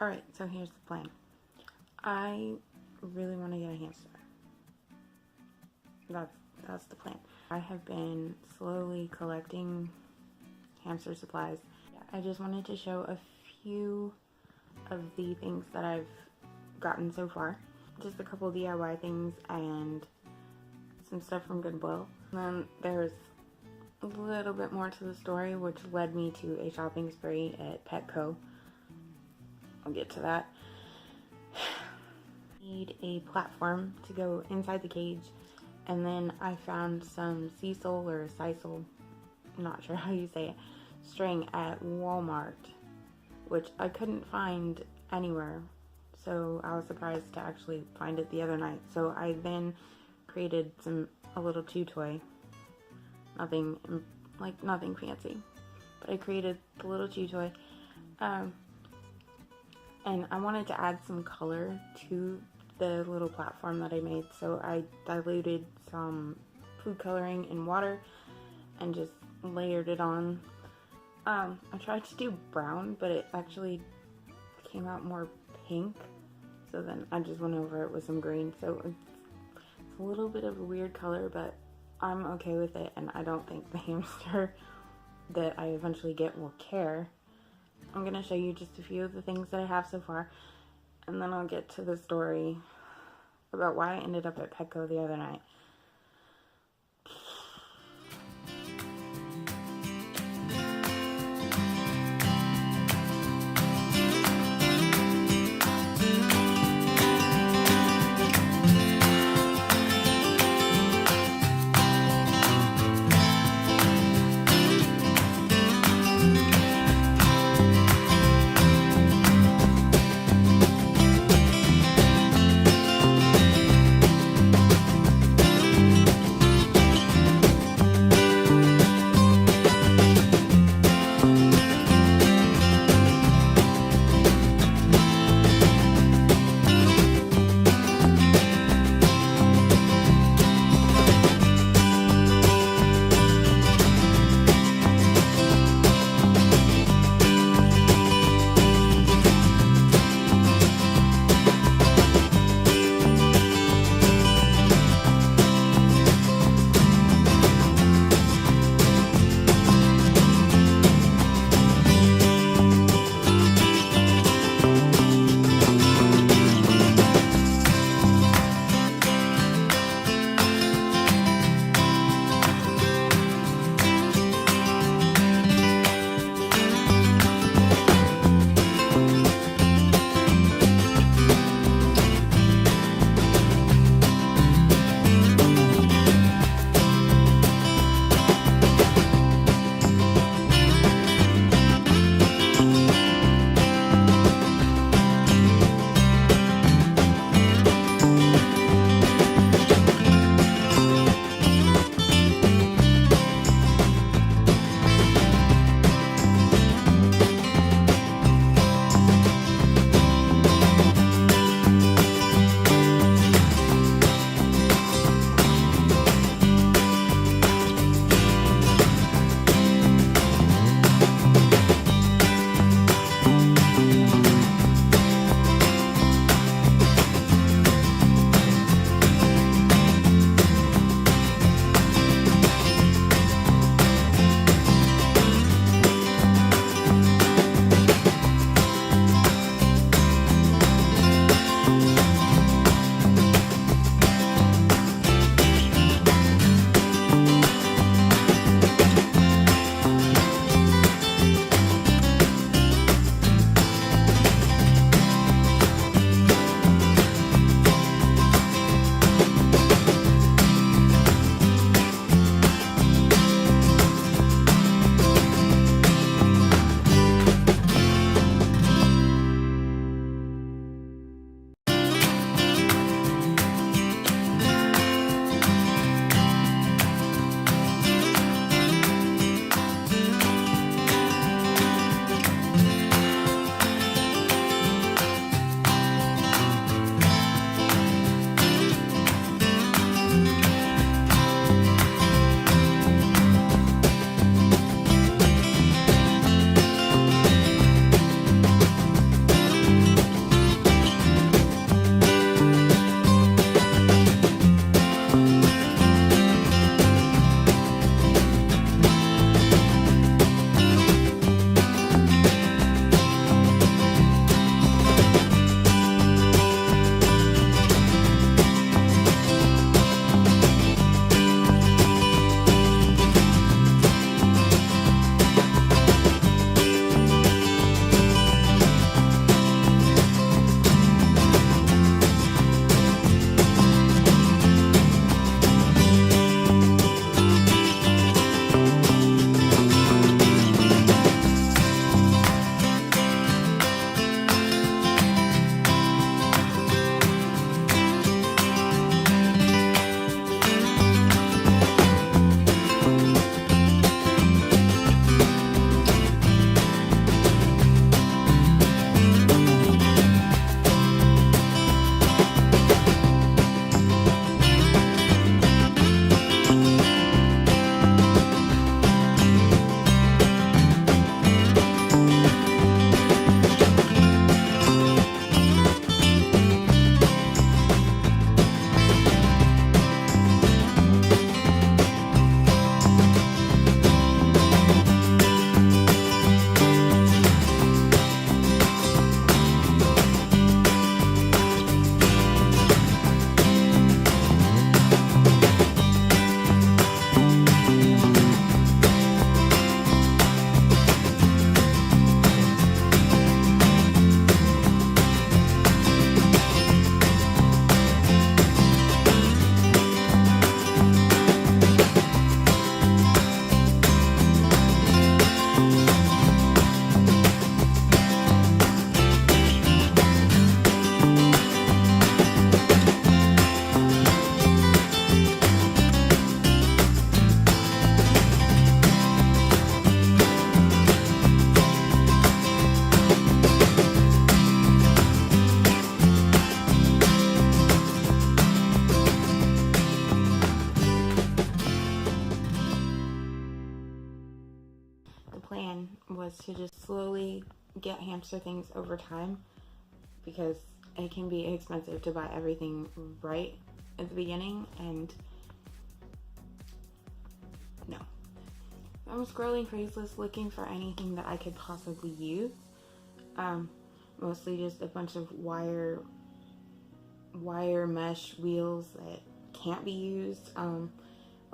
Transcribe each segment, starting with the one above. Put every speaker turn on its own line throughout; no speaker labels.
Alright, so here's the plan. I really want to get a hamster. That's the plan. I have been slowly collecting hamster supplies. I just wanted to show a few of the things that I've gotten so far. Just a couple DIY things and some stuff from Goodwill. And then there's a little bit more to the story, which led me to a shopping spree at Petco. I'll get to that. Need a platform to go inside the cage, and then I found some sisal or sisal, not sure how you say it, string at Walmart, which I couldn't find anywhere, so I was surprised to actually find it the other night. So I then created a little chew toy, nothing fancy, but I created the little chew toy, and I wanted to add some color to the little platform that I made, so I diluted some food coloring in water and just layered it on. I tried to do brown, but it actually came out more pink, so then I just went over it with some green. So it's a little bit of a weird color, but I'm okay with it, and I don't think the hamster that I eventually get will care. I'm going to show you just a few of the things that I have so far, and then I'll get to the story about why I ended up at Petco the other night. to just slowly get hamster things over time, because it can be expensive to buy everything right at the beginning, and no. I'm scrolling Craigslist looking for anything that I could possibly use. Mostly just a bunch of wire mesh wheels that can't be used. A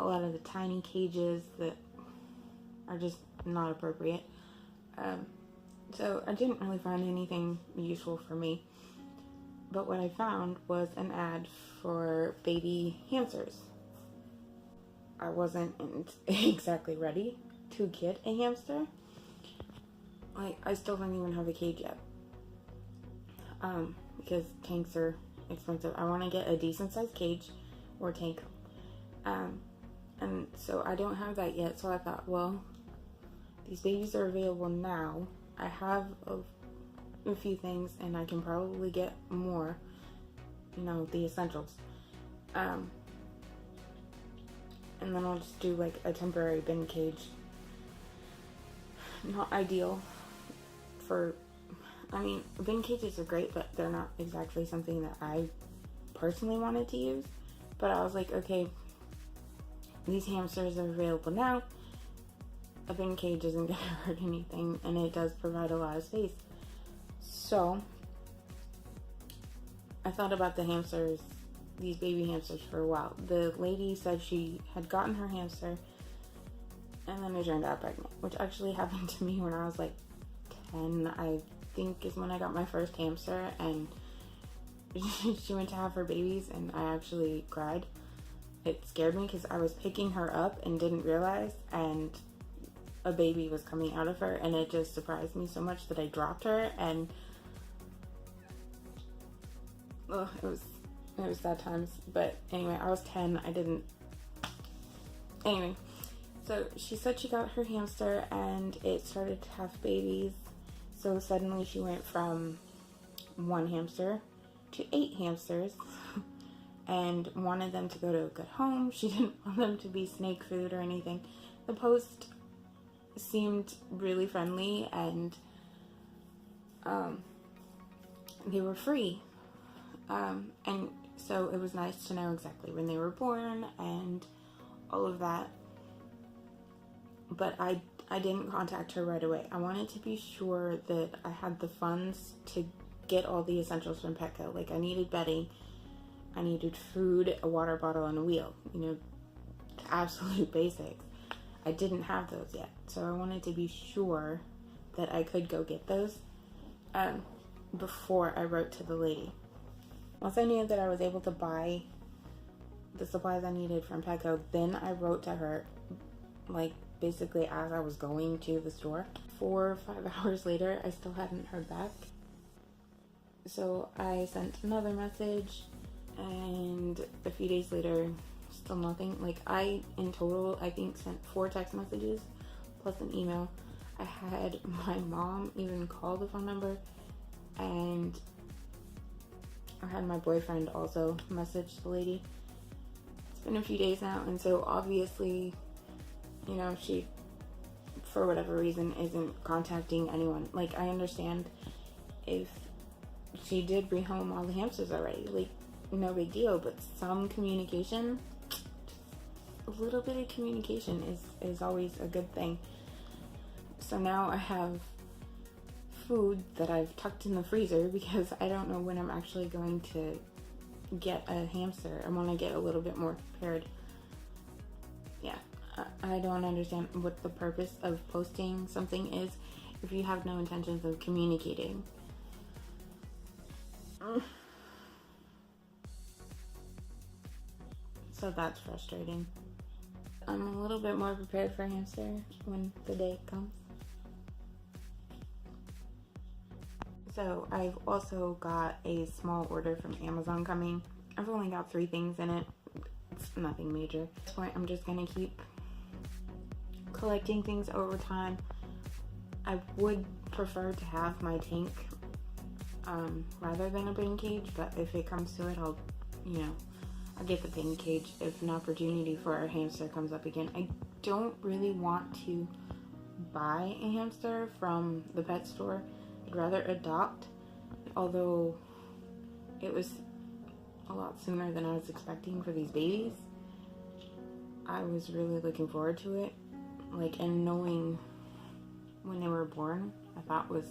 lot of the tiny cages that are just not appropriate. So I didn't really find anything useful for me. But what I found was an ad for baby hamsters. I wasn't exactly ready to get a hamster. Like, I still don't even have a cage yet. Because tanks are expensive. I want to get a decent sized cage or tank. And so I don't have that yet. So I thought, well, these babies are available now. I have a few things, and I can probably get more, the essentials. And then I'll just do like a temporary bin cage. Not ideal for, bin cages are great, but they're not exactly something that I personally wanted to use. But I was like, okay, these hamsters are available now. A bin cage isn't going to hurt anything, and it does provide a lot of space. So, I thought about the hamsters, these baby hamsters, for a while. The lady said she had gotten her hamster, and then it turned out pregnant, which actually happened to me when I was like 10, I think is when I got my first hamster, and she went to have her babies, and I actually cried. It scared me because I was picking her up and didn't realize, and a baby was coming out of her, and it just surprised me so much that I dropped her, and it was sad times. But anyway, I was 10. Anyway, so she said she got her hamster and it started to have babies. So suddenly she went from 1 hamster to 8 hamsters and wanted them to go to a good home. She didn't want them to be snake food or anything. The post seemed really friendly, and they were free. And so it was nice to know exactly when they were born and all of that. But I didn't contact her right away. I wanted to be sure that I had the funds to get all the essentials from Petco. Like, I needed bedding, I needed food, a water bottle, and a wheel. The absolute basics. I didn't have those yet. So I wanted to be sure that I could go get those before I wrote to the lady. Once I knew that I was able to buy the supplies I needed from Petco, then I wrote to her, like, basically as I was going to the store. 4 or 5 hours later, I still hadn't heard back. So I sent another message, and a few days later, still nothing. Like, I, in total, I think sent 4 text messages, plus an email. I had my mom even call the phone number, and I had my boyfriend also message the lady. It's been a few days now, and so obviously, she, for whatever reason, isn't contacting anyone. Like, I understand if she did bring home all the hamsters already, like, no big deal, but some communication, a little bit of communication is always a good thing. So now I have food that I've tucked in the freezer because I don't know when I'm actually going to get a hamster. I want to get a little bit more prepared. Yeah, I don't understand what the purpose of posting something is if you have no intentions of communicating. So that's frustrating. I'm a little bit more prepared for a hamster when the day comes. So I've also got a small order from Amazon coming. I've only got 3 things in it. It's nothing major. At this point, I'm just gonna keep collecting things over time. I would prefer to have my tank rather than a bin cage, but if it comes to it, I'll get the bin cage if an opportunity for a hamster comes up again. I don't really want to buy a hamster from the pet store. I'd rather adopt, although it was a lot sooner than I was expecting for these babies. I was really looking forward to it. Like, and knowing when they were born, I thought was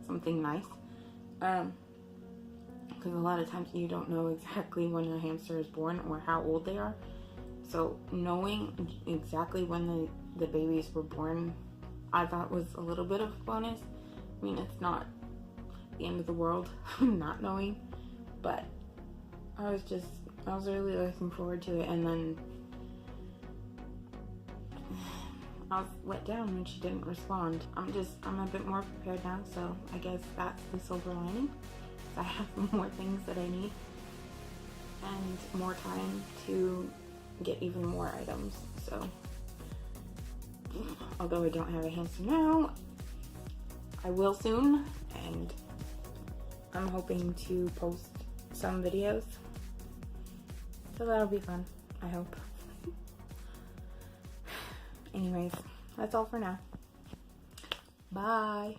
something nice. Because a lot of times you don't know exactly when a hamster is born or how old they are. So knowing exactly when the babies were born, I thought was a little bit of a bonus. I mean, it's not the end of the world not knowing, but I was really looking forward to it. And then I was let down when she didn't respond. I'm a bit more prepared now, so I guess that's the silver lining. I have more things that I need and more time to get even more items. So although I don't have a hamster now, I will soon, and I'm hoping to post some videos, so that'll be fun, I hope. Anyways, that's all for now. Bye.